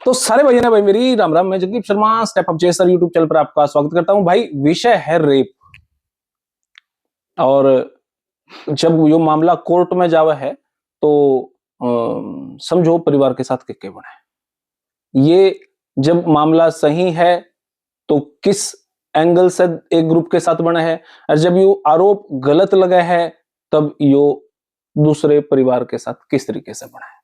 तो सारे भाइयों ने भाई मेरी राम राम। मैं जगदीप शर्मा स्टेप अप जेसर यूट्यूब चैनल पर आपका स्वागत करता हूं। भाई विषय है रेप, और जब यो मामला कोर्ट में जावा है तो समझो परिवार के साथ के बने। ये जब मामला सही है तो किस एंगल से एक ग्रुप के साथ बना है, और जब यो आरोप गलत लगा है तब यो दूसरे परिवार के साथ किस तरीके से बना है।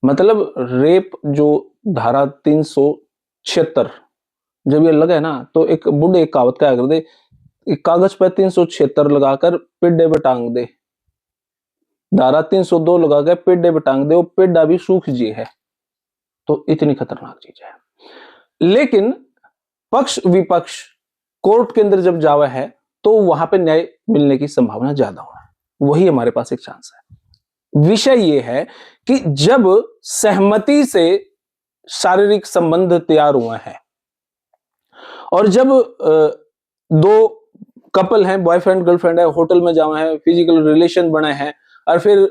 मतलब रेप जो धारा 376 जब ये लगा है ना, तो एक बूढ़े एक कहावत क्या कर दे, कागज पे 376 लगाकर पिड्डे पे टांग दे, धारा 302 लगा के पिड्डे पे टांग दे, वो पिड्डा भी सूख जी है। तो इतनी खतरनाक चीज है। लेकिन पक्ष विपक्ष कोर्ट के अंदर जब जावा है तो वहां पे न्याय मिलने की संभावना ज्यादा है। वही हमारे पास एक चांस है। विषय ये है कि जब सहमति से शारीरिक संबंध तैयार हुए हैं, और जब दो कपल हैं, बॉयफ्रेंड गर्लफ्रेंड है, होटल में जाए हैं, फिजिकल रिलेशन बने हैं, और फिर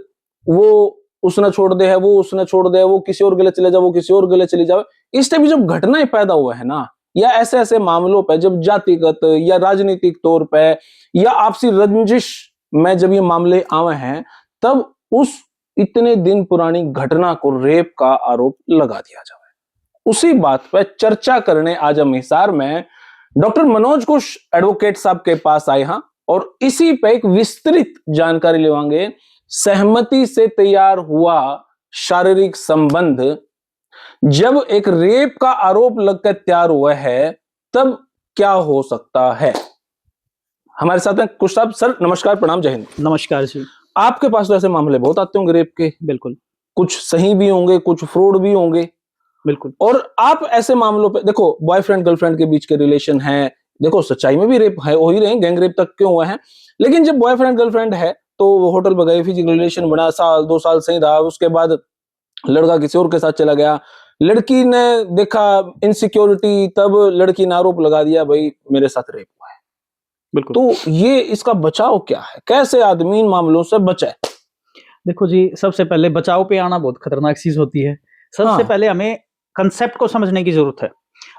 वो उसने छोड़ दे है, वो उसने छोड़ दे है, वो किसी और गले चले जाए, वो किसी और गले चले जाए, इस टाइप की जब घटनाएं पैदा हुआ है ना, या ऐसे ऐसे मामलों पे जब जातिगत या राजनीतिक तौर पे या आपसी रंजिश में जब ये मामले आए हैं, तब उस इतने दिन पुरानी घटना को रेप का आरोप लगा दिया जाए। उसी बात पर चर्चा करने आज हम हिसार में डॉक्टर मनोज कुश एडवोकेट साहब के पास आए हैं, और इसी पे एक विस्तृत जानकारी लेवांगे। सहमति से तैयार हुआ शारीरिक संबंध जब एक रेप का आरोप लगकर तैयार हुआ है तब क्या हो सकता है। हमारे साथ हैं कुश साहब। सर नमस्कार, प्रणाम, जय हिंद। नमस्कार जी। आपके पास तो ऐसे मामले बहुत आते होंगे रेप के। बिल्कुल। कुछ सही भी होंगे, कुछ फ्रॉड भी होंगे। बिल्कुल। और आप ऐसे मामलों पे देखो, बॉयफ्रेंड गर्लफ्रेंड के बीच के रिलेशन है, देखो सच्चाई में भी रेप है, हो ही रहे हैं, गैंग रेप तक क्यों हुए हैं। लेकिन जब बॉयफ्रेंड गर्लफ्रेंड है तो वो होटल पर गए, फिजिकल रिलेशन बना, साल 2 साल सही रहा, उसके बाद लड़का किसी और के साथ चला गया, लड़की ने देखा इनसिक्योरिटी, तब लड़की ने आरोप लगा दिया भाई मेरे साथ रेप हुआ है। बिल्कुल। तो ये इसका बचाव क्या है, कैसे आदमी इन मामलों से बचे? देखो जी, सबसे पहले बचाव पे आना बहुत खतरनाक चीज होती है। सबसे पहले हमें कंसेप्ट को समझने की जरूरत है।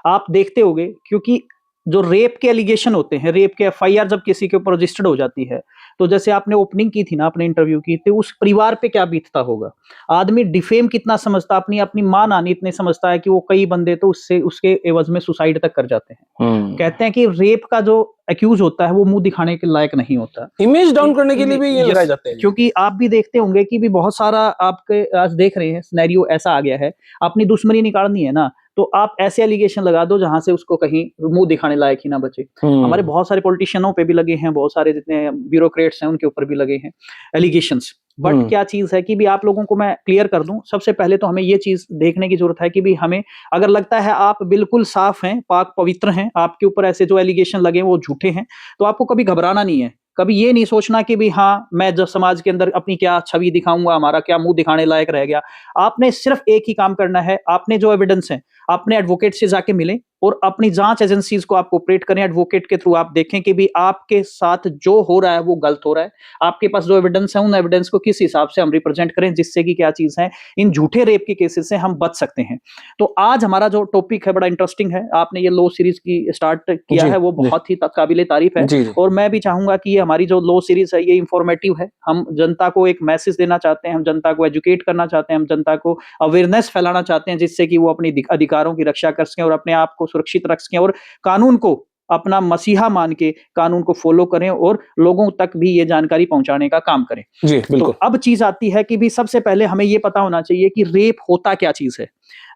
आप देखते होंगे, क्योंकि जो रेप के एलिगेशन होते हैं, रेप के एफआईआर जब किसी के ऊपर रजिस्टर्ड हो जाती है, तो जैसे आपने ओपनिंग की थी ना, अपने इंटरव्यू की, तो उस परिवार पे क्या बीतता होगा। आदमी डिफेम कितना समझता, अपनी अपनी मां नानी इतने समझता है कि वो कई बंदे तो उससे उसके एवज में सुसाइड तक कर जाते हैं। कहते हैं कि रेप का जो एक्यूज होता है वो मुंह दिखाने के लायक नहीं होता, इमेज डाउन करने के लिए भी ये लगाए जाते हैं। क्योंकि आप भी देखते होंगे कि भी बहुत सारा आपके आज देख रहे हैं सिनेरियो ऐसा आ गया है, अपनी दुश्मनी निकालनी है ना, तो आप ऐसे एलिगेशन लगा दो जहां से उसको कहीं मुंह दिखाने लायक ही ना बचे। हमारे बहुत सारे पॉलिटिशियनों पे भी लगे हैं, बहुत सारे जितने ब्यूरोक्रेट्स हैं उनके ऊपर भी लगे हैं एलिगेशंस। बट क्या चीज है कि भी आप लोगों को मैं क्लियर कर दूं, सबसे पहले तो हमें ये चीज देखने की जरूरत है कि भी हमें अगर लगता है आप बिल्कुल साफ हैं, पाक पवित्र हैं, आपके ऊपर ऐसे जो एलिगेशन लगे वो झूठे हैं, तो आपको कभी घबराना नहीं है। कभी ये नहीं सोचना कि भी हाँ मैं जब समाज के अंदर अपनी क्या छवि दिखाऊंगा, हमारा क्या मुंह दिखाने लायक रह गया। आपने सिर्फ एक ही काम करना है, आपने जो एविडेंस है अपने एडवोकेट से जाके मिले और अपनी जांच एजेंसीज को आप कोऑपरेट करें। एडवोकेट के थ्रू आप देखें कि भी आपके साथ जो हो रहा है वो गलत हो रहा है। आपके पास जो एविडेंस है उन एविडेंस को किस हिसाब से हम रिप्रेजेंट करें, जिससे कि क्या चीज है, इन झूठे रेप के केसेस से हम बच सकते हैं। तो आज हमारा जो टॉपिक है बड़ा इंटरेस्टिंग है। आपने ये लॉ सीरीज की स्टार्ट किया है, वो बहुत ही काबिले तारीफ है, और मैं भी चाहूंगा कि ये हमारी जो लॉ सीरीज है ये इंफॉर्मेटिव है। हम जनता को एक मैसेज देना चाहते हैं, हम जनता को एजुकेट करना चाहते हैं, हम जनता को अवेयरनेस फैलाना चाहते हैं, जिससे कि वो अपनी अधिकारों की रक्षा कर सकें और अपने आप को सुरक्षित रख सकें, और कानून को अपना मसीहा मान के कानून को फॉलो करें और लोगों तक भी ये जानकारी पहुंचाने का काम करें। जी बिल्कुल। तो अब चीज आती है कि भी सबसे पहले हमें ये पता होना चाहिए कि रेप होता क्या चीज है।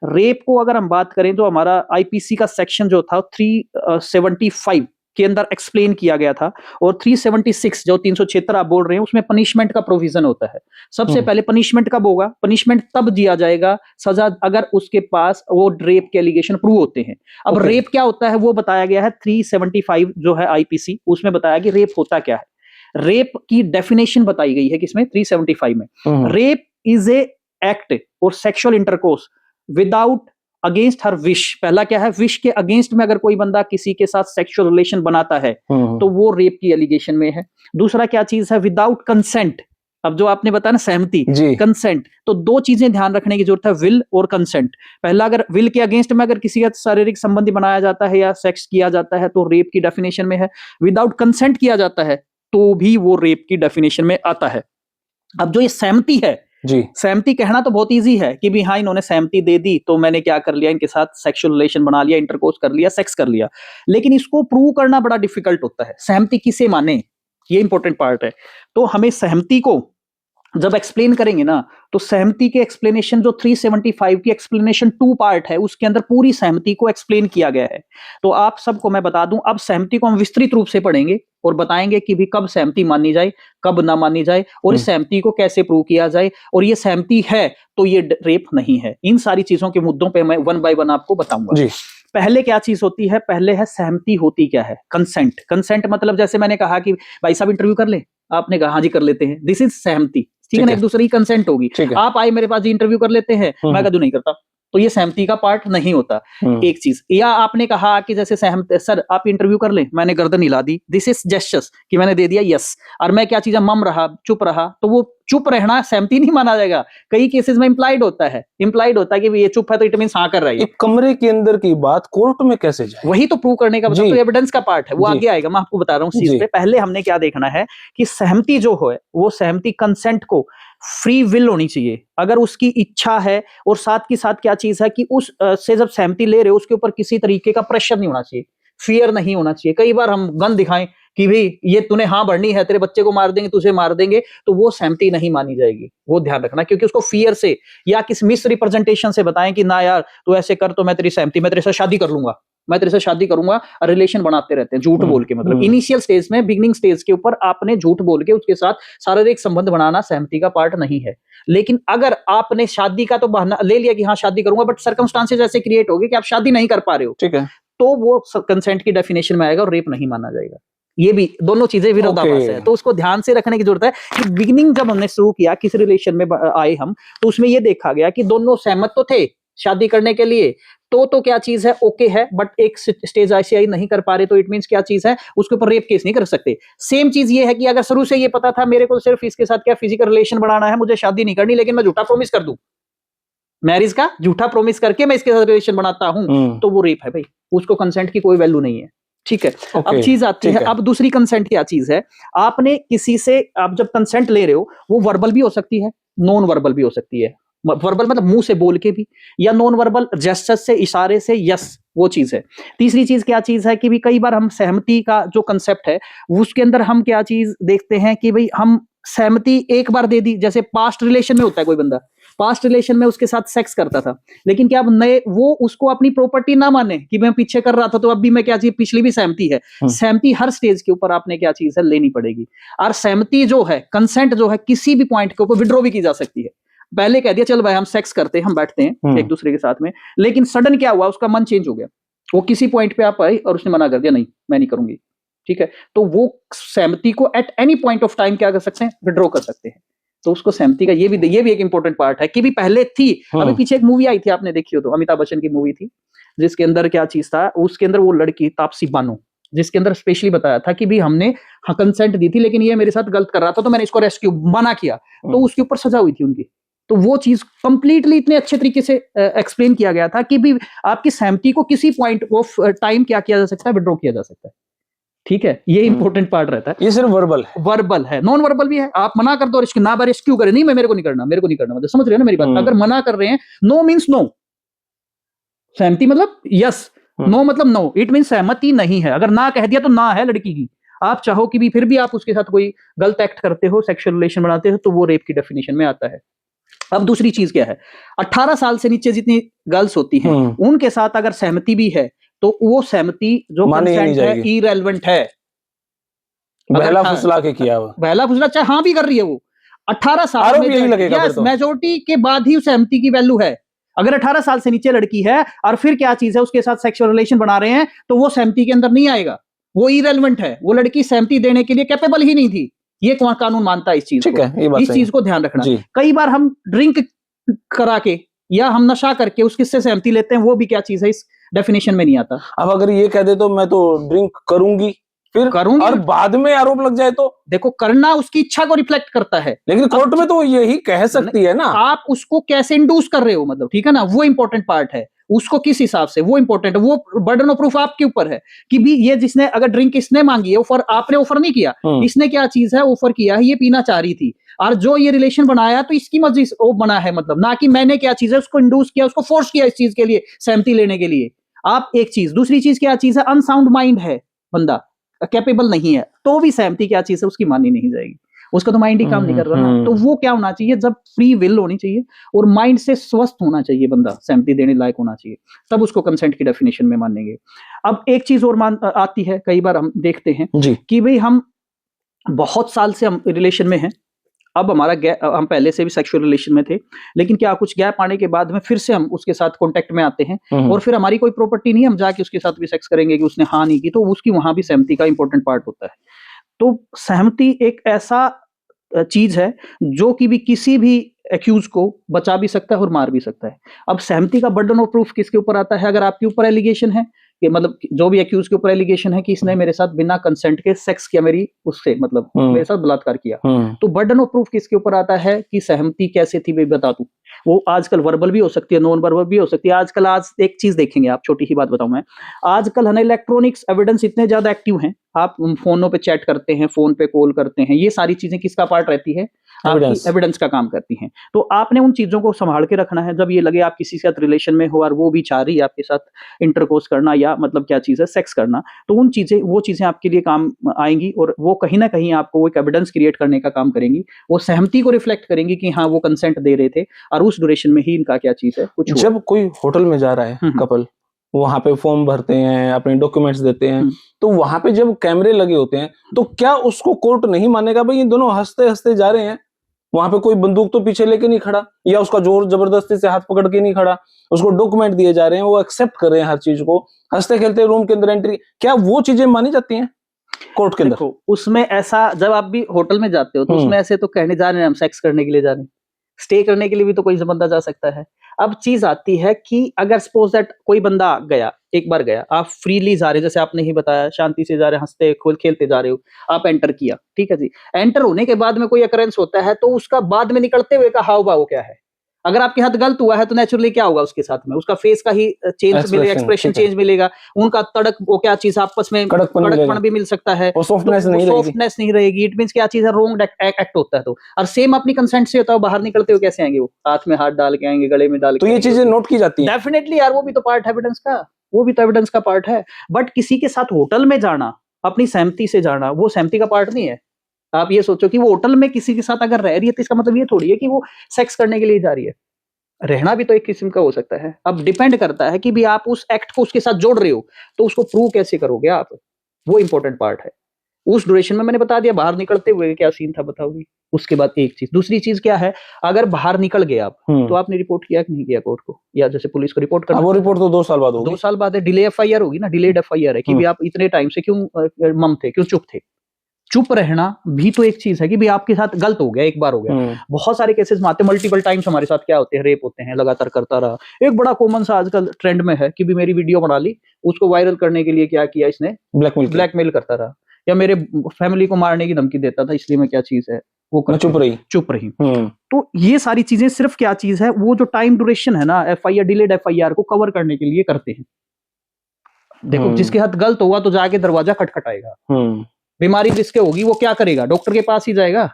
रेप को अगर हम बात करें तो हमारा आईपीसी का सेक्शन जो था 375 के अंदर एक्सप्लेन किया गया था, और 376 जो 376 आप बोल रहे हैं उसमें पनिशमेंट का प्रोविजन होता है। सबसे पहले पनिशमेंट कब होगा, पनिशमेंट तब दिया जाएगा, सजा अगर उसके पास वो रेप के एलिगेशन प्रूव होते हैं। अब रेप क्या होता है वो बताया गया है 375 जो है आईपीसी, उसमें बताया कि रेप होता क्या है। रेप की डेफिनेशन बताई गई है किसमें, 375 में। रेप इज ए एक्ट और sexual intercourse without against her wish. पहला क्या है, विश के अगेंस्ट में अगर कोई बंदा किसी के साथ सेक्सुअल रिलेशन बनाता है तो वो रेप की एलिगेशन में है। दूसरा क्या चीज है, विदाउट कंसेंट, अब जो आपने बताया ना सहमति, जी कंसेंट, तो दो चीजें ध्यान रखने की जरूरत है, विल और कंसेंट। पहला, अगर विल के अगेंस्ट में अगर किसी का शारीरिक संबंधी बनाया जाता है या सेक्स किया जाता है तो रेप की डेफिनेशन में है। विदाउट कंसेंट किया जाता है तो भी वो रेप की डेफिनेशन में आता है। अब जो ये सहमति है, जी सहमति कहना तो बहुत इजी है कि भी हाँ इन्होंने सहमति दे दी तो मैंने क्या कर लिया, इनके साथ सेक्सुअल रिलेशन बना लिया, इंटरकोर्स कर लिया, सेक्स कर लिया। लेकिन इसको प्रूव करना बड़ा डिफिकल्ट होता है, सहमति किसे माने, ये इंपॉर्टेंट पार्ट है। तो हमें सहमति को जब एक्सप्लेन करेंगे ना, तो सहमति के एक्सप्लेनेशन जो 375 की एक्सप्लेनेशन 2 पार्ट है, उसके अंदर पूरी सहमति को एक्सप्लेन किया गया है। तो आप सबको मैं बता दूं, अब सहमति को हम विस्तृत रूप से पढ़ेंगे और बताएंगे कि भी कब सहमति मानी जाए, कब ना मानी जाए, और इस सहमति को कैसे प्रूव किया जाए, और ये सहमति है तो ये रेप नहीं है। इन सारी चीजों के मुद्दों पे मैं वन बाय वन आपको बताऊंगा। जी पहले क्या चीज होती है, पहले है सहमति होती क्या है, कंसेंट। कंसेंट मतलब जैसे मैंने कहा कि भाई साहब इंटरव्यू कर ले, आपने कहा हाँ जी कर लेते हैं, दिस इज सहमति, ठीक है ना, एक दूसरे की कंसेंट होगी। ठीक है। आप आए मेरे पास जी इंटरव्यू कर लेते हैं, मैं कह दूं नहीं करता, तो ये सहमति का पार्ट नहीं होता। एक चीज, या आपने कहा कि जैसे सहमत सर आप इंटरव्यू कर ले, मैंने गर्दन हिला दी, दिस इज जेस्चर्स कि मैंने दे दिया यस, और मैं क्या चीज मम रहा, चुप रहा, तो वो चुप रहना सहमति नहीं माना जाएगा। कई केसेस में इंप्लाइड होता है कि ये चुप है तो इट मींस हाँ कर रहा है। एक कमरे के अंदर की बात कोर्ट में कैसे जाए, वही तो प्रूव करने का मतलब, तो एविडेंस का पार्ट है, वो जी। आगे आएगा, मैं आपको बता रहा हूँ चीज पे। पहले हमने क्या देखना है कि सहमति जो है वो सहमति कंसेंट को फ्री विल होनी चाहिए, अगर उसकी इच्छा है, और साथ की साथ क्या चीज है कि उस से जब सहमति ले रहे हो उसके ऊपर किसी तरीके का प्रेशर नहीं होना चाहिए, फियर नहीं होना चाहिए। कई बार हम गन दिखाएं कि भाई ये तूने हाँ भरनी है, तेरे बच्चे को मार देंगे, तुझे मार देंगे, तो वो सहमति नहीं मानी जाएगी, वो ध्यान रखना। क्योंकि उसको फियर से या किस मिस रिप्रेजेंटेशन से बताएं कि ना यार तू ऐसे कर तो मैं तेरी सहमति, मैं तेरे से शादी कर लूंगा, मैं तेरे से शादी करूंगा, रिलेशन बनाते रहते हैं झूठ बोल के। मतलब इनिशियल स्टेज में, बिगिनिंग स्टेज के ऊपर आपने झूठ बोल के उसके साथ शारीरिक संबंध बनाना सहमति का पार्ट नहीं है। लेकिन अगर आपने शादी का तो बहाना ले लिया कि हाँ शादी करूंगा, बट सर्कमस्टांसेस ऐसे क्रिएट हो गए कि आप शादी नहीं कर पा रहे हो, ठीक है, तो वो कंसेंट की डेफिनेशन में आएगा और रेप नहीं माना जाएगा। ये भी दोनों चीजें विरोधाभास है, तो उसको ध्यान से रखने की जरूरत है कि बिगिनिंग जब हमने शुरू किया, किस रिलेशन में आए हम, तो उसमें ये देखा गया कि दोनों सहमत तो थे शादी करने के लिए, तो क्या चीज है, ओके है, बट एक स्टेज ऐसी आई नहीं कर पा रहे, तो इट मींस क्या चीज है, उसके ऊपर रेप केस नहीं कर सकते। सेम चीज ये है कि अगर शुरू से ये पता था मेरे को सिर्फ इसके साथ क्या फिजिकल रिलेशन बढ़ाना है, मुझे शादी नहीं करनी, लेकिन मैं झूठा प्रॉमिस कर दूं, मैरिज का झूठा प्रॉमिस करके मैं इसके साथ रिलेशन बनाता हूं, तो वो रेप है भाई, उसको कंसेंट की कोई वैल्यू नहीं है। ठीक है, अब चीज आती है, अब दूसरी कंसेंट क्या चीज है, आपने किसी से, आप जब कंसेंट ले रहे हो, वो वर्बल भी हो सकती है, नॉन वर्बल भी हो सकती है। वर्बल मतलब मुंह से बोल के भी, या नॉन वर्बल जेस्चर से, इशारे से, यस, वो चीज है। तीसरी चीज क्या चीज है कि भी कई बार हम सहमति का जो कंसेप्ट है उसके अंदर हम क्या चीज देखते हैं कि भाई हम सहमति एक बार दे दी, जैसे पास्ट रिलेशन में होता है, कोई बंदा पास्ट रिलेशन में उसके साथ सेक्स करता था, लेकिन क्या अब नए वो उसको अपनी प्रॉपर्टी ना माने कि मैं पीछे कर रहा था तो अब भी मैं क्या चीज, पिछली भी सहमति है। सहमति हर स्टेज के ऊपर आपने क्या चीज है लेनी पड़ेगी, और सहमति जो है, कंसेंट जो है, किसी भी पॉइंट के ऊपर विड्रॉ भी की जा सकती है। पहले कह दिया चल भाई हम सेक्स करते हैं, हम बैठते हैं एक दूसरे के साथ में, लेकिन सडन क्या हुआ, उसका मन चेंज हो गया, वो किसी पॉइंट पे आप आई और उसने मना कर दिया, नहीं मैं नहीं करूंगी, ठीक है, तो वो सहमति को at any point of time क्या कर सकते हैं, विड्रॉ कर सकते हैं। तो उसको सहमति का ये भी एक इंपॉर्टेंट पार्ट है कि भी पहले थी। अभी पीछे एक मूवी आई थी, आपने देखी हो तो, अमिताभ बच्चन की मूवी थी, जिसके अंदर क्या चीज था, उसके अंदर वो लड़की तापसी बानो, जिसके अंदर स्पेशली बताया था कि भी हमने हाँ कंसेंट दी थी, लेकिन ये मेरे साथ गलत कर रहा था तो मैंने इसको रेस्क्यू मना किया, तो उसके ऊपर सजा हुई थी उनकी। तो वो चीज कंप्लीटली इतने अच्छे तरीके से एक्सप्लेन किया गया था कि भी आपकी सहमति को किसी पॉइंट ऑफ टाइम क्या किया जा सकता है, विड्रॉ किया जा सकता है। ठीक है, ये इंपॉर्टेंट पार्ट रहता है। ये सिर्फ वर्बल है, नॉन वर्बल भी है। आप मना कर दो, रिस्क ना बार रेस्क्यू करे, नहीं मैं मेरे को नहीं करना, मतलब समझ रहे हो ना मेरी बात। अगर मना कर रहे हैं, नो मींस नो, सहमति मतलब यस, नो मतलब नो, इट मींस सहमति नहीं है। अगर ना कह दिया तो ना है लड़की की, आप चाहो कि भी फिर भी आप उसके साथ कोई गलत एक्ट करते हो, सेक्सुअल रिलेशन बनाते हो, तो वो रेप की डेफिनेशन में आता है। अब दूसरी चीज क्या है, 18 साल से नीचे जितनी गर्ल्स होती हैं उनके साथ अगर सहमति भी है तो वो सहमति जो कंसेंट है इरेलेवेंट है। बहला फुसला के किया हुआ, बहला फुसला चाहे हाँ भी कर रही है वो, 18 साल में यही लगेगा, यस, मेजॉरिटी के बाद ही सहमति की वैल्यू है। अगर 18 साल से नीचे लड़की है और फिर क्या चीज है उसके साथ सेक्सुअल रिलेशन बना रहे हैं, तो वो सहमति के अंदर नहीं आएगा, वो इरेलेवेंट है, वो लड़की सहमति देने के लिए कैपेबल ही नहीं थी। ये कानून मानता है इस चीज को, इस चीज को ध्यान रखना। कई बार हम ड्रिंक करा के या हम नशा करके उसके से सहमति लेते हैं, वो भी क्या चीज है, इस डेफिनेशन में नहीं आता। अब अगर ये कह दे तो मैं तो ड्रिंक करूंगी, फिर करूंगी और बाद में आरोप लग जाए तो? देखो, करना उसकी इच्छा को रिफ्लेक्ट करता है। लेकिन कोर्ट में तो यही कह सकती है ना। आप उसको कैसे इंड्यूस कर रहे हो, मतलब ठीक है ना, वो इंपॉर्टेंट पार्ट है। उसको किस हिसाब से, वो इंपॉर्टेंट है। वो बर्डन ऑफ प्रूफ आपके ऊपर है कि भी ये जिसने अगर ड्रिंक इसने मांगी है, ऑफर आपने ऑफर नहीं किया, इसने क्या चीज है ऑफर किया है, ये पीना चाह रही थी, और जो ये रिलेशन बनाया तो इसकी मर्जी से वो बना है, मतलब ना कि मैंने क्या चीज है उसको इंड्यूस किया, उसको फोर्स किया इस चीज के लिए, सहमति लेने के लिए। आप एक चीज, दूसरी चीज क्या चीज है, अनसाउंड माइंड है बंदा, कैपेबल नहीं है, तो भी सहमति क्या चीज है उसकी मानी नहीं जाएगी। उसका तो माइंड ही काम नहीं कर रहा ना। तो वो क्या होना चाहिए, जब फ्री विल होनी चाहिए और माइंड से स्वस्थ होना चाहिए बंदा, सहमति देने लायक होना चाहिए, तब उसको कंसेंट की डेफिनेशन में मानेंगे। अब एक चीज और आती है, कई बार हम देखते हैं कि भाई हम बहुत साल से हम रिलेशन में हैं, अब हमारा हम पहले से भी सेक्सुअल रिलेशन में थे, लेकिन क्या कुछ गैप आने के बाद में फिर से हम उसके साथ कांटेक्ट में आते हैं, और फिर हमारी कोई प्रॉपर्टी नहीं, हम जाके उसके साथ भी सेक्स करेंगे कि उसने हाँ नहीं की, तो उसकी वहां भी सहमति का इंपॉर्टेंट पार्ट होता है। तो सहमति एक ऐसा चीज है जो कि भी किसी भी एक्यूज को बचा भी सकता है और मार भी सकता है। अब सहमति का बर्डन ऑफ प्रूफ किसके ऊपर आता है, अगर आपके ऊपर एलिगेशन है कि मतलब जो भी एक्यूज के ऊपर एलिगेशन है कि इसने मेरे साथ बिना कंसेंट के सेक्स किया, मेरी उससे मतलब मेरे साथ बलात्कार किया, तो बर्डन ऑफ प्रूफ किसके ऊपर आता है कि सहमति कैसे थी मैं बता दूं। वो आजकल वर्बल भी हो सकती है, नॉन वर्बल भी हो सकती है। आजकल आज एक चीज देखेंगे आप, छोटी ही बात बताऊं मैं, आजकल है ना इलेक्ट्रॉनिक्स एविडेंस इतने ज्यादा एक्टिव हैं, आप फोनों पे चैट करते हैं, फोन पे कॉल करते हैं, ये सारी चीजें किसका पार्ट रहती है, आपकी एविडेंस का काम करती हैं। तो आपने उन चीजों को संभाल के रखना है, जब ये लगे आप किसी के साथ रिलेशन में हो और वो भी चाह रही है आपके साथ इंटरकोर्स करना या मतलब क्या चीज है सेक्स करना, तो वो चीजें आपके लिए काम आएंगी और वो कहीं ना कहीं आपको वो एक एविडेंस क्रिएट करने का काम करेंगी, वो सहमति को रिफ्लेक्ट करेंगी कि हाँ वो कंसेंट दे रहे थे और उस ड्यूरेशन में ही इनका क्या चीज है कुछ। जब कोई होटल में जा रहा है कपल, वहां पे फॉर्म भरते हैं, अपने डॉक्यूमेंट्स देते हैं, तो वहां पे जब कैमरे लगे होते हैं तो क्या उसको कोर्ट नहीं मानेगा, भाई ये दोनों हंसते हंसते जा रहे हैं, वहां पे कोई बंदूक तो पीछे लेके नहीं खड़ा या उसका जोर जबरदस्ती से हाथ पकड़ के नहीं खड़ा, उसको डॉक्यूमेंट दिए जा रहे हैं, वो एक्सेप्ट कर रहे हैं हर चीज को, हंसते खेलते रूम के अंदर एंट्री, क्या वो चीजें मानी जाती हैं कोर्ट के अंदर? देखो उसमें ऐसा, जब आप भी होटल में जाते हो तो उसमें ऐसे तो कहने जा रहे हैं हम सेक्स करने के लिए जा रहे हैं, स्टे करने के लिए भी तो कोई बंदा जा सकता है। अब चीज आती है कि अगर सपोज दैट कोई बंदा गया, एक बार गया, आप फ्रीली जा रहे, जैसे आपने ही बताया शांति से जा रहे, हंसते खोल खेलते जा रहे हो, आप एंटर किया, ठीक है जी, एंटर होने के बाद में कोई अकरेंस होता है तो उसका बाद में निकलते हुए का हाव भाव क्या है, अगर आपके हाथ गलत हुआ है तो नेचुरली क्या होगा उसके साथ में, उसका फेस का ही चेंज मिलेगा, एक्सप्रेशन चेंज मिलेगा, उनका तड़क वो क्या चीज आपस में कड़कपन भी मिल सकता है, सॉफ्टनेस नहीं रहेगी, इट मींस क्या चीज है, रॉन्ग एक्ट होता है। तो और सेम अपनी कंसेंट से होता है, बाहर निकलते हुए कैसे आएंगे, वो हाथ में हाथ डाल के आएंगे, गले में डाल के, तो ये चीजें नोट की जाती हैं डेफिनेटली यार, वो भी तो पार्ट है एविडेंस का, वो भी तो एविडेंस का पार्ट है। बट किसी के साथ होटल में जाना, अपनी सहमति से जाना, वो सहमति का पार्ट नहीं है। आप ये सोचो कि वो होटल में किसी के साथ अगर रह रही है तो इसका मतलब ये थोड़ी है कि वो सेक्स करने के लिए जा रही है, रहना भी तो एक किस्म का हो सकता है। अब डिपेंड करता है कि भी आप उस एक्ट को उसके साथ जोड़ रहे हो तो उसको प्रूव कैसे करोगे आप, वो इंपॉर्टेंट पार्ट है। उस ड्यूरेशन में मैंने बता दिया, बाहर निकलते हुए क्या सीन था बताओगी। उसके बाद एक चीज, दूसरी चीज क्या है, अगर बाहर निकल गए आप तो आपने रिपोर्ट किया कि नहीं किया कोर्ट को, या जैसे पुलिस को रिपोर्ट करना, वो रिपोर्ट तो 2 साल बाद होगी, 2 साल बाद है, डिले एफआईआर होगी ना, डिलेड एफआईआर है कि भी आप इतने टाइम से क्यों मम थे, क्यों चुप थे। चुप रहना भी तो एक चीज है कि भी आपके साथ गलत हो गया, एक बार हो गया, बहुत सारे केसेस में आते, मल्टीपल टाइम्स हमारे साथ क्या होते हैं, रेप होते हैं, लगातार करता रहा। एक बड़ा कॉमन सा आजकल ट्रेंड में है कि भी मेरी वीडियो बना ली, उसको वायरल करने के लिए क्या किया इसने, ब्लैकमेल करता रहा, या मेरे फैमिली को मारने की धमकी देता था, इसलिए मैं क्या चीज है वो चुप रही। तो ये सारी चीजें सिर्फ क्या चीज है, वो जो टाइम ड्यूरेशन है ना, एफआईआर, डिलेड एफआईआर को कवर करने के लिए करते हैं। देखो जिसके हाथ गलत हुआ तो जाके दरवाजा खटखटाएगा, बीमारी जिसके होगी वो क्या करेगा, डॉक्टर के पास ही जाएगा,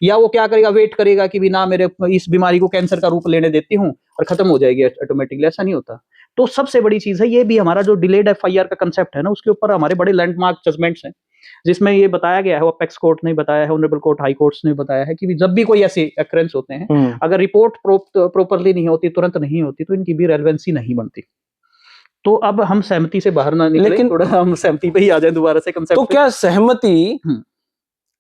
या वो क्या करेगा, वेट करेगा कि भी ना मेरे इस बीमारी को कैंसर का रूप लेने देती हूँ और खत्म हो जाएगी ऑटोमेटिकली, ऐसा नहीं होता। तो सबसे बड़ी चीज है ये भी, हमारा जो डिलेड एफआईआर का कंसेप्ट है ना, उसके ऊपर हमारे बड़े लैंडमार्क जजमेंट्स हैं, जिसमें ये बताया गया है, अपेक्स कोर्ट ने बताया है, ऑनरेबल कोर्ट हाई कोर्ट्स ने बताया है कि जब भी कोई ऐसे अक्रेंस होते हैं, अगर रिपोर्ट प्रॉपरली नहीं होती, तुरंत नहीं होती, तो इनकी भी रेलेवेंसी नहीं बनती। तो अब हम सहमति से बाहर ना निकले, लेकिन थोड़ा हम सहमति पे ही आ जाए दोबारा से कंसेप्ट। तो क्या सहमति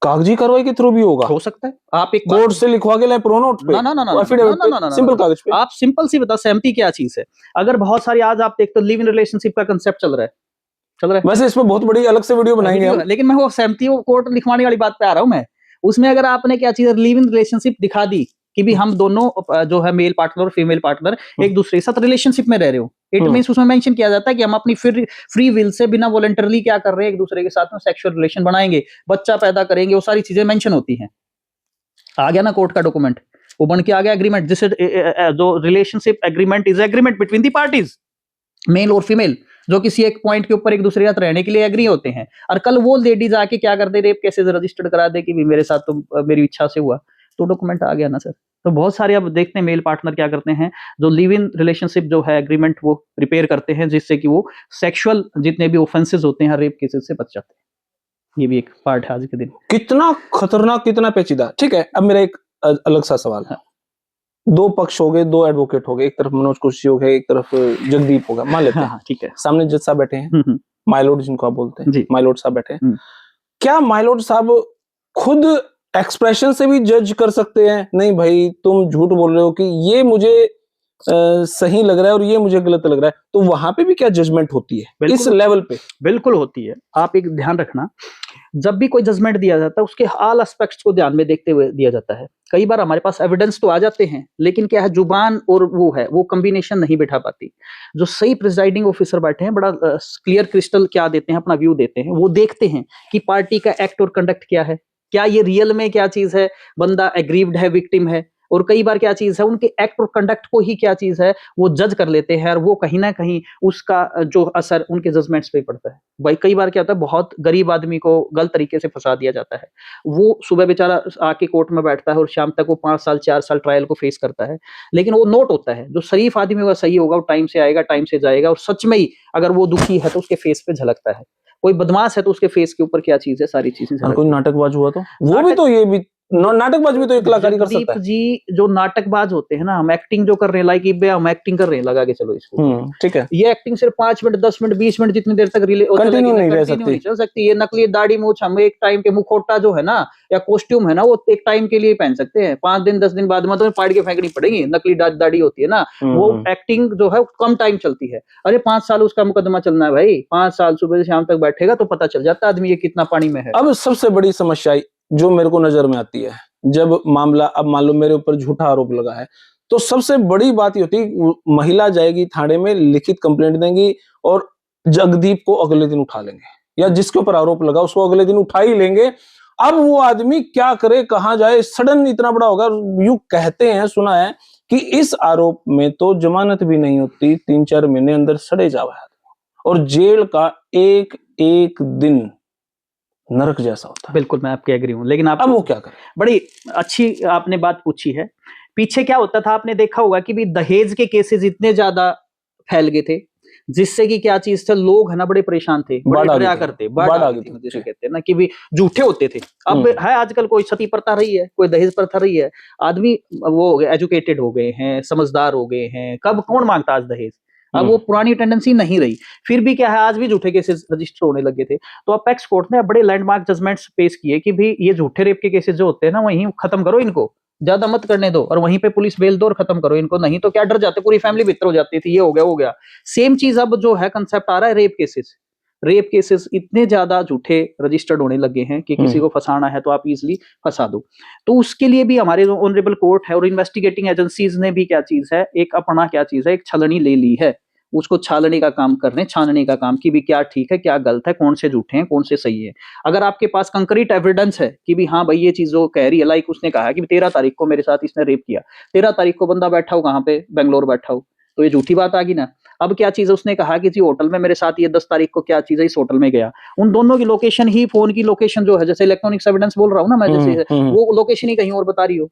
कागजी कार्रवाई के थ्रू भी होगा? हो सकता है, आप एक कोर्ट से लिखवा के लाए प्रोनोट पे, ना, सिंपल कागज पे। आप सिंपल सी बता, सहमति क्या चीज है। अगर बहुत सारी आज आप देखते हो लिव इन रिलेशनशिप का कंसेप्ट चल रहा है, वैसे इसमें बहुत बड़ी अलग से वीडियो बनाएंगे हम, लेकिन मैं वो सहमति कोर्ट लिखवाने वाली बात पे आ रहा हूँ मैं। उसमें अगर आपने क्या चीज लिव इन रिलेशनशिप दिखा दी कि भी हम दोनों जो है मेल पार्टनर और फीमेल पार्टनर एक दूसरे के साथ रिलेशनशिप में रह रहे हो, इट मींस उसमें मेंशन किया जाता है कि हम अपनी फ्री विल से बिना वॉलंटरली क्या कर रहे हैं, एक दूसरे के साथ में सेक्सुअल रिलेशन बनाएंगे, बच्चा पैदा करेंगे, वो सारी चीजें मेंशन होती हैं। आ गया ना कोर्ट का डॉक्यूमेंट, वो बन के आ गया एग्रीमेंट, जिससे जो relationship agreement is agreement between the parties, male और फीमेल, जो किसी एक पॉइंट के ऊपर एक दूसरे के साथ रहने के लिए एग्री होते हैं। और कल वो लेडीज आके क्या कर दे, रेप केसेस रजिस्टर्ड करा दे कि भी मेरे साथ तो मेरी इच्छा से हुआ, तो डॉक्यूमेंट आ गया ना सर। तो बहुत सारे अब देखते हैं मेल पार्टनर क्या करते हैं, जो लिव इन रिलेशनशिप जो है एग्रीमेंट वो प्रिपेयर करते हैं, जिससे कि वो सेक्सुअल जितने भी ऑफेंसेस होते हैं रेप केसेस से बच जाते हैं। ये भी एक पार्ट है आज के दिन। कितना खतरनाक, कितना पेचीदा। ठीक है, अब मेरा एक अलग सा सवाल है। दो पक्ष हो गए, दो एडवोकेट हो गए, एक तरफ मनोज कुर्सी हो गए, एक तरफ जगदीप होगा, मान लेते हैं। हाँ, ठीक है। सामने जज साहब बैठे हैं, माइलोड जिनको आप बोलते हैं, माइलोड साहब बैठे हैं। क्या माइलोड साहब खुद एक्सप्रेशन से भी जज कर सकते हैं, नहीं भाई तुम झूठ बोल रहे हो कि ये मुझे सही लग रहा है और ये मुझे गलत लग रहा है, तो वहां पे भी क्या जजमेंट होती है इस लेवल पे? बिल्कुल होती है। आप एक ध्यान रखना, जब भी कोई जजमेंट दिया जाता है उसके ऑल एस्पेक्ट्स को ध्यान में देखते हुए दिया जाता है। कई बार हमारे पास एविडेंस तो आ जाते हैं, लेकिन क्या है, जुबान और वो कॉम्बिनेशन नहीं बैठा पाती। जो सही प्रिजाइडिंग ऑफिसर बैठे हैं, बड़ा क्लियर क्रिस्टल क्या देते हैं, अपना व्यू देते हैं। वो देखते हैं कि पार्टी का एक्ट और कंडक्ट क्या है, क्या ये रियल में क्या चीज है, बंदा एग्रीव्ड है, विक्टिम है, और कई बार क्या चीज है, उनके एक्ट और कंडक्ट को ही क्या चीज है वो जज कर लेते हैं, और वो कहीं ना कहीं उसका जो असर उनके जजमेंट्स पे पड़ता है। भाई कई बार क्या होता है, बहुत गरीब आदमी को गलत तरीके से फंसा दिया जाता है। वो सुबह बेचारा आके कोर्ट में बैठता है और शाम तक वो 5 साल 4 साल ट्रायल को फेस करता है, लेकिन वो नोट होता है। जो शरीफ आदमी होगा, सही होगा, वो टाइम से आएगा, टाइम से जाएगा, और सच में ही अगर वो दुखी है तो उसके फेस पे झलकता है। कोई बदमाश है तो उसके फेस के ऊपर क्या चीज है, सारी चीजें। कोई नाटकबाज हुआ तो वो भी तो, ये भी नाटकबाज भी तो एक कलाकारी कर सकता है। जी जो नाटकबाज होते हैं ना, हम एक्टिंग जो कर रहे हैं, लाइक हम एक्टिंग कर रहे हैं, लगा के चलो इसको, ठीक है, ये एक्टिंग सिर्फ 5 मिनट 10 मिनट 20 मिनट जितनी देर तक कंटिन्यू नहीं रह चल सकती। ये नकली दाढ़ी मूछ हम एक टाइम के मुखौटा जो है ना, या कॉस्ट्यूम है ना, वो एक टाइम के लिए पहन सकते हैं। 5 दिन 10 दिन बाद में तो फाड़ के फेंकनी पड़ेगी। नकली दाढ़ी होती है ना, वो एक्टिंग जो है कम टाइम चलती है। अरे 5 साल उसका मुकदमा चलना है भाई, 5 साल सुबह से शाम तक बैठेगा तो पता चल जाता आदमी ये कितना पानी में है। अब सबसे बड़ी समस्या जो मेरे को नजर में आती है, जब मामला, अब मान लो मेरे ऊपर झूठा आरोप लगा है, तो सबसे बड़ी बात ये होती है, महिला जाएगी थाने में, लिखित कंप्लेंट देंगी और जगदीप को अगले दिन उठा लेंगे, या जिसके ऊपर आरोप लगा उसको अगले दिन उठा ही लेंगे। अब वो आदमी क्या करे, कहां जाए, सडन इतना बड़ा होगा। यूं कहते हैं, सुना है कि इस आरोप में तो जमानत भी नहीं होती, 3-4 महीने अंदर सड़े जावा, और जेल का एक एक दिन नरक जैसा होता है। बिल्कुल मैं आपके एग्री हूं, लेकिन आप अब वो क्या करें? बड़ी अच्छी आपने बात पूछी है। पीछे क्या होता था, आपने देखा होगा कि भी दहेज के केसेस इतने ज्यादा फैल गए थे, जिससे कि क्या चीज था, लोग है ना बड़े परेशान थे, बड़े डरा करते, बाढ़ आ गई थी, जिसे कहते हैं ना कि भी झूठे होते थे। अब है आजकल कोई सती प्रथा रही है, कोई दहेज प्रथा रही है, आदमी वो हो गए, एजुकेटेड हो गए हैं, समझदार हो गए हैं, कब कौन मांगता आज दहेज। अब वो पुरानी टेंडेंसी नहीं रही। फिर भी क्या है, आज भी झूठे केसेस रजिस्टर होने लगे थे। तो अपेक्स कोर्ट ने बड़े लैंडमार्क जजमेंट्स पेश किए कि भी ये झूठे रेप के केसेस जो होते हैं ना, वहीं खत्म करो, इनको ज्यादा मत करने दो, और वहीं पे पुलिस बेल दो और खत्म करो इनको। नहीं तो क्या डर जाते, पूरी फैमिली भीतर हो जाती थी, ये हो गया। सेम चीज अब जो है कंसेप्ट आ रहा है, रेप केसेस इतने ज्यादा झूठे रजिस्टर्ड होने लगे हैं कि किसी को फंसाना है तो आप इजीली फंसा दो। तो उसके लिए भी हमारे जो ऑनरेबल कोर्ट है और इन्वेस्टिगेटिंग एजेंसीज ने भी क्या चीज है, एक अपना क्या चीज है, एक छलनी ले ली है। उसको छालने का काम कर रहे हैं, छानने का काम कि भी क्या ठीक है, क्या गलत है, कौन से झूठे हैं, कौन से सही है। अगर आपके पास कंक्रीट एविडेंस है कि भी हाँ भाई ये चीज जो कह रही है, लाइक उसने कहा कि 13 तारीख को मेरे साथ इसने रेप किया, 13 तारीख को बंदा बैठा हो कहाँ पे, बेंगलोर बैठा हो, तो ये झूठी बात आ गई ना। अब क्या चीज है, उसने कहा कि जी होटल में मेरे साथ ये 10 तारीख को क्या चीज है, इस होटल में गया। उन दोनों की लोकेशन ही, फोन की लोकेशन जो है, जैसे इलेक्ट्रॉनिक्स एविडेंस बोल रहा हूँ ना मैं, जैसे वो लोकेशन ही कहीं और बता रही हो,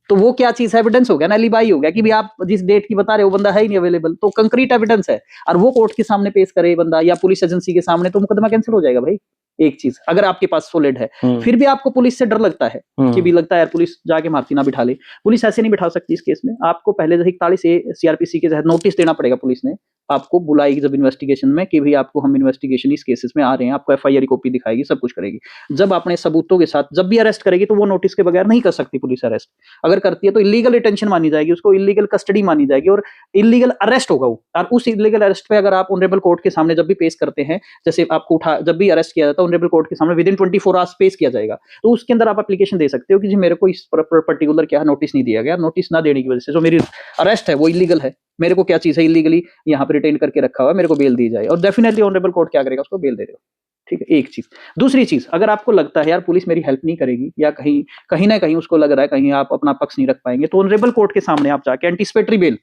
तो वो क्या चीज है, एविडेंस हो गया ना, एलिबाई हो गया कि भी आप जिस डेट की बता रहे हो वो बंदा है ही नहीं अवेलेबल। तो कंक्रीट एविडेंस है, और वो कोर्ट के सामने पेश करे बंदा या पुलिस एजेंसी के सामने, तो मुकदमा कैंसिल हो जाएगा भाई। एक चीज अगर आपके पास सॉलिड है, फिर भी आपको पुलिस से डर लगता है कि भी लगता है यार पुलिस जाके मारती ना बिठा ले। पुलिस ऐसे नहीं बिठा सकती इस केस में। आपको पहले जैसे 41 सीआरपीसी के तहत नोटिस देना पड़ेगा। पुलिस ने आपको बुलाएगी जब इन्वेस्टिगेशन में कि भाई आपको हम इन्वेस्टिगेशन इस केसेस में आ रहे हैं, आपको एफआईआर की कॉपी दिखाएगी, सब कुछ करेगी। जब आपने सबूतों के साथ जब भी अरेस्ट करेगी तो वो नोटिस के बगैर नहीं कर सकती पुलिस अरेस्ट। अगर करती है तो इलीगल डिटेंशन मानी जाएगी, उसको इलीगल कस्टडी मानी जाएगी और इलीगल अरेस्ट होगा वो। और उस इलीगल अरेस्ट पे अगर आप ऑनरेबल कोर्ट के सामने जब भी पेश करते हैं, जैसे आपको उठा जब भी अरेस्ट किया जाता है ऑनरेबल कोर्ट के सामने विदिन 24 आवर्स पेश किया जाएगा। तो उसके अंदर आप एप्लीकेशन दे सकते हो कि जी मेरे को इस पर्टिकुलर क्या नोटिस नहीं दिया गया, नोटिस ना देने की वजह से जो मेरी अरेस्ट है वो इलीगल है, मेरे को क्या चीज है इलीगली यहाँ पे रिटेन करके रखा हुआ है, मेरे को बेल दी जाए। और डेफिनेटली ऑनरेबल कोर्ट क्या करेगा, उसको बेल दे देगा। ठीक है, एक चीज। दूसरी चीज, अगर आपको लगता है यार पुलिस मेरी हेल्प नहीं करेगी, या कहीं कहीं ना कहीं उसको लग रहा है कहीं आप अपना पक्ष नहीं रख पाएंगे, तो ऑनरेबल कोर्ट के सामने आप जाके एंटीसिपेटरी बेल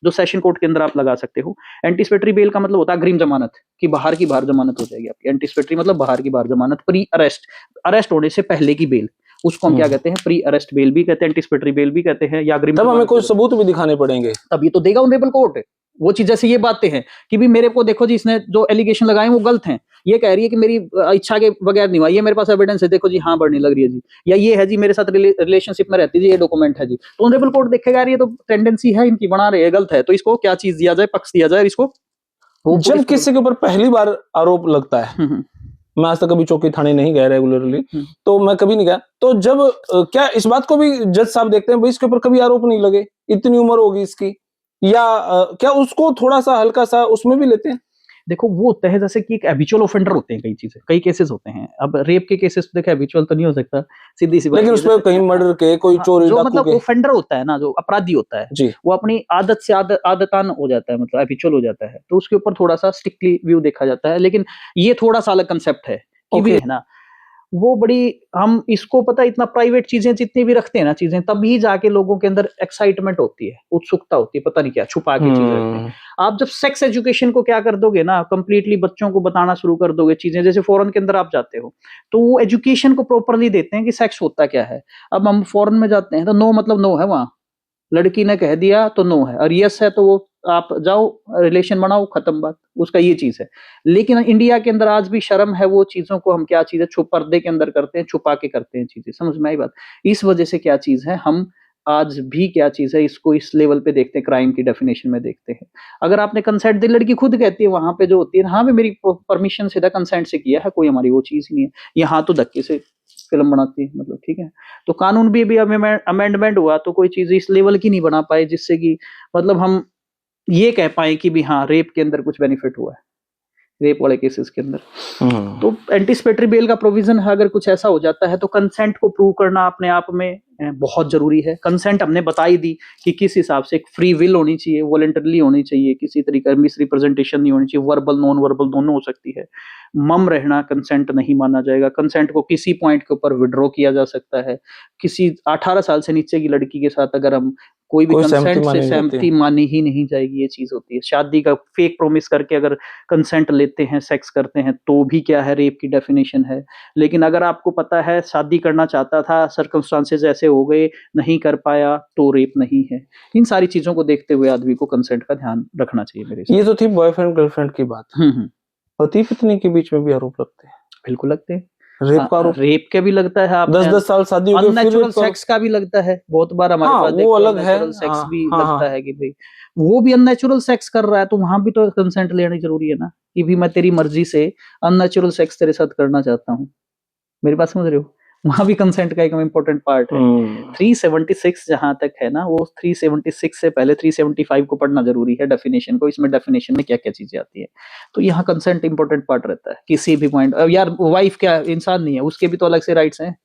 जो सेशन कोर्ट के अंदर आप लगा सकते हो। एंटीसिपेटरी बेल का मतलब होता है अग्रिम जमानत, कि बाहर की बाहर जमानत हो जाएगी आपकी। एंटीसिपेटरी मतलब बाहर की बाहर जमानत, प्री अरेस्ट, अरेस्ट होने से पहले की बेल, उसको हम क्या कहते हैं, प्री अरेस्ट बेल भी कहते हैं, एंटीसिपेटरी बेल भी कहते हैं, या अग्रिम। तब हमें कोई सबूत भी दिखाने पड़ेंगे, तब ये तो देगा ऑनरेबल कोर्ट। वो चीज जैसे ये बातें हैं कि भी मेरे को देखो जी इसने जो एलिगेशन लगाए वो गलत हैं, ये कह रही है कि मेरी इच्छा के बगैर नहीं हुआ, ये मेरे पास एविडेंस है, देखो जी हाँ बढ़ने लग रही है जी, या ये है जी मेरे साथ रिलेशनशिप में रहती है जी, ये डॉक्यूमेंट है जी। तो ऑनरेबल कोर्ट देखेगा यार ये तो टेंडेंसी है इनकी, बना रहे हैं, गलत है, तो इसको क्या चीज दिया जाए, पक्ष दिया जाए इसको। जब किसी के ऊपर पहली बार आरोप लगता है, मैं आज तक कभी चौकी थाने नहीं गया रेगुलरली, तो मैं कभी नहीं गया, तो जब क्या इस बात को भी जज साहब देखते हैं भाई इसके ऊपर कभी आरोप नहीं लगे, इतनी उम्र होगी इसकी, या क्या उसको थोड़ा सा हल्का सा उसमें भी लेते हैं? देखो वो होता है जैसे कि एक हैबिचुअल ऑफेंडर होते हैं, कई चीजें, कई केसेस होते हैं। अब रेप के केसेस तो देखो हैबिचुअल तो नहीं हो सकता, सीधी सी बात। लेकिन उसमें कहीं मर्डर के, कोई चोरी जो डाकू मतलब के, ऑफेंडर होता है ना, जो अपराधी होता है जी, वो अपनी आदत से आदतान हो जाता है, मतलब हैबिचुअल हो जाता है, तो उसके ऊपर थोड़ा सा स्ट्रिक्टली व्यू देखा जाता है। लेकिन ये थोड़ा सा अलग कंसेप्ट है कि भी है ना, वो बड़ी, हम इसको पता है इतना प्राइवेट चीजें जितनी भी रखते हैं ना चीजें, तभी जाके लोगों के अंदर एक्साइटमेंट होती है, उत्सुकता होती है, पता नहीं क्या छुपा के चीजें रखते हैं। आप जब सेक्स एजुकेशन को क्या कर दोगे ना, कंप्लीटली बच्चों को बताना शुरू कर दोगे चीजें, जैसे फॉरेन के अंदर आप जाते हो तो वो एजुकेशन को प्रॉपरली देते हैं कि सेक्स होता क्या है। अब हम फॉरेन में जाते हैं तो नो मतलब नो है, वहां लड़की ने कह दिया तो नो है, और यस है तो वो आप जाओ रिलेशन बनाओ, खत्म बात, उसका ये चीज है। लेकिन इंडिया के अंदर आज भी शर्म है, वो चीजों को हम क्या चीज है छुप पर्दे के अंदर करते हैं, छुपा के करते हैं चीजें, समझ में आई बात। इस वजह से क्या चीज है, हम आज भी क्या चीज है इसको इस लेवल पे देखते हैं, क्राइम की डेफिनेशन में देखते हैं। अगर आपने कंसेंट दी, लड़की खुद कहती है वहां पे जो होती है, हाँ भी मेरी परमिशन से था, कंसेंट से किया है, कोई हमारी वो चीज ही नहीं है, यहाँ तो धक्के से फिल्म बनाती है, मतलब ठीक है। तो कानून भी अमेंडमेंट हुआ तो कोई चीज इस लेवल की नहीं बना पाए जिससे कि मतलब हम ये कह पाए कि भी हाँ रेप के अंदर कुछ बेनिफिट हुआ है, रेप वाले केसेस के अंदर। तो एंटीसिपेटरी बेल का प्रोविजन है, अगर कुछ ऐसा हो जाता है तो कंसेंट को प्रूव करना अपने आप में बहुत जरूरी है। कंसेंट हमने बताई दी कि किस हिसाब से, एक फ्री विल होनी चाहिए, वॉलंटरली होनी चाहिए, किसी तरीके मिस रिप्रेजेंटेशन नहीं होनी चाहिए, वर्बल नॉन वर्बल दोनों हो सकती है। मम रहना कंसेंट नहीं माना जाएगा, कंसेंट को किसी पॉइंट के ऊपर विड्रॉ किया जा सकता है। किसी 18 साल से नीचे की लड़की के साथ अगर हम कोई भी कंसेंट से सहमति मानी ही नहीं जाएगी, ये चीज होती है। शादी का फेक प्रोमिस करके अगर कंसेंट लेते हैं, सेक्स करते हैं, तो भी क्या है, रेप की डेफिनेशन है। लेकिन अगर आपको पता है शादी करना चाहता था, सर्कमस्टांसेस ऐसे हो गए, नहीं कर पाया, तो रेप नहीं है। इन सारी चीजों को देखते हुए आदमी को कंसेंट का ध्यान रखना चाहिए मेरे ये तो थी बॉयफ्रेंड गर्लफ्रेंड की बात। पति पत्नी के बीच में भी आरोप लगते हैं, बिल्कुल लगते हैं। रेप का आरोप, रेप का भी लगता है, आप 10-10 साल शादी हो गई, अननेचुरल सेक्स का भी लगता है बहुत बार हमारे पास। वो अलग है, सेक्स भी लगता है कि भाई वो भी अननेचुरल सेक्स कर रहा है, तो वहां भी तो कंसेंट लेनी जरूरी है ना, कि भी मैं तेरी मर्जी से अननेचुरल सेक्स तेरे साथ करना चाहता हूँ, मेरी बात समझ रहे हो। वहां भी कंसेंट का एक इम्पोर्टेंट पार्ट है। 376 जहां तक है ना, वो 376 से पहले 375 को पढ़ना जरूरी है, डेफिनेशन को। इसमें डेफिनेशन में क्या क्या चीजें आती है, तो यहाँ कंसेंट इंपॉर्टेंट पार्ट रहता है किसी भी पॉइंट। अब यार वाइफ क्या इंसान नहीं है, उसके भी तो अलग से राइट्स हैं,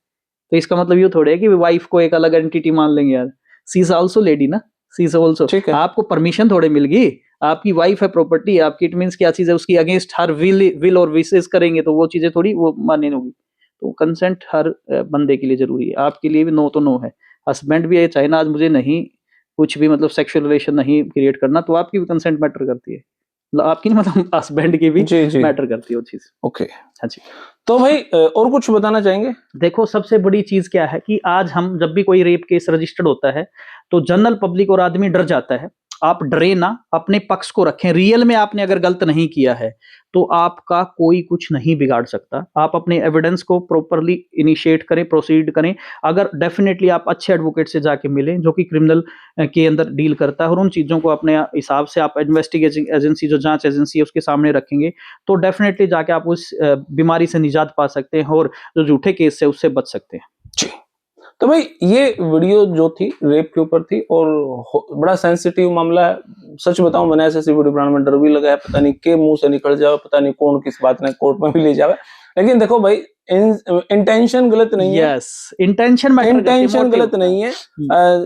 तो इसका मतलब ये थोड़े है कि वाइफ को एक अलग एंटिटी मान लेंगे यार। सी इज आल्सो लेडी ना, सी इज आल्सो, आपको परमिशन थोड़े मिल गई, आपकी वाइफ है, प्रॉपर्टी आपकी, इट मींस क्या चीज है, उसकी अगेंस्ट हर विल और विशेस करेंगे तो वो चीजें थोड़ी वो मान्य होगी। तो कंसेंट हर बंदे के लिए जरूरी है, आपके लिए भी नो तो नो है। हस्बैंड भी ये चाहे ना आज मुझे नहीं कुछ भी मतलब सेक्सुअल रिलेशन नहीं क्रिएट करना, तो आपकी भी कंसेंट मैटर करती है, आपकी मतलब हस्बैंड की भी मैटर करती है वो चीज। ओके, हाँ जी। तो भाई और कुछ बताना चाहेंगे? देखो सबसे बड़ी चीज क्या है कि आज हम जब भी कोई रेप केस रजिस्टर्ड होता है तो जनरल पब्लिक और आदमी डर जाता है। आप डरे ना, अपने पक्ष को रखें। रियल में आपने अगर गलत नहीं किया है तो आपका कोई कुछ नहीं बिगाड़ सकता। आप अपने एविडेंस को प्रॉपरली इनिशिएट करें, प्रोसीड करें। अगर डेफिनेटली आप अच्छे एडवोकेट से जाके मिलें जो कि क्रिमिनल के अंदर डील करता है, और उन चीजों को अपने हिसाब से आप इन्वेस्टिगेटिंग एजेंसी, जो जांच एजेंसी है, उसके सामने रखेंगे, तो डेफिनेटली जाके आप उस बीमारी से निजात पा सकते हैं और जो झूठे केस है उससे बच सकते हैं। जी, तो भाई ये वीडियो जो थी रेप के ऊपर थी और बड़ा सेंसिटिव मामला है। सच बताऊं, मैंने ऐसे वीडियो बनाने में डर भी लगा है, पता नहीं के मुंह से निकल जाए, पता नहीं कौन किस बात ने कोर्ट में भी ले जाए। लेकिन देखो भाई, इंटेंशन गलत नहीं है, यस, इंटेंशन मैटर करती है, इंटेंशन मोटिव। गलत नहीं है।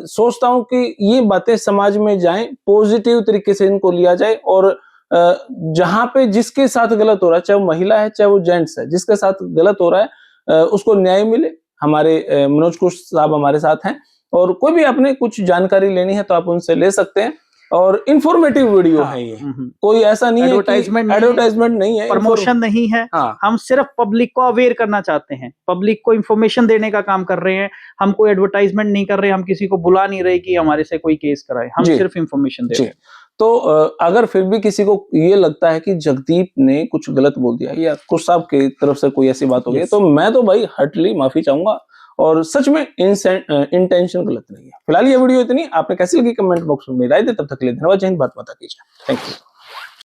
सोचता हूँ कि ये बातें समाज में जाएं, पॉजिटिव तरीके से इनको लिया जाए, और जहां पे जिसके साथ गलत हो रहा है, चाहे वो महिला है चाहे वो जेंट्स है, जिसके साथ गलत हो रहा है उसको न्याय मिले। हमारे मनोज कुश साहब हमारे साथ हैं, और कोई भी आपने कुछ जानकारी लेनी है तो आप उनसे ले सकते हैं। और इंफॉर्मेटिव वीडियो हाँ, है ये, कोई ऐसा नहीं है कि एडवर्टाइजमेंट नहीं है, प्रमोशन नहीं है। हाँ, हम सिर्फ पब्लिक को अवेयर करना चाहते हैं, पब्लिक को इंफॉर्मेशन देने का काम कर रहे हैं। हम कोई एडवर्टाइजमेंट नहीं कर रहे, हम किसी को बुला नहीं रहे कि हमारे से कोई केस कराए, हम जी, सिर्फ इंफॉर्मेशन दे जी। रहे हैं। तो अगर फिर भी किसी को ये लगता है कि जगदीप ने कुछ गलत बोल दिया या कुछ साहब की तरफ से कोई ऐसी बात हो गई, Yes. तो मैं तो भाई हर्टली माफी चाहूंगा, और सच में इंटेंशन गलत नहीं है। फिलहाल ये वीडियो इतनी, आपने कैसी लगी कमेंट बॉक्स में राय दे। तब तक के लिए धन्यवाद। जय हिंद, भारत माता की जय। Thank you.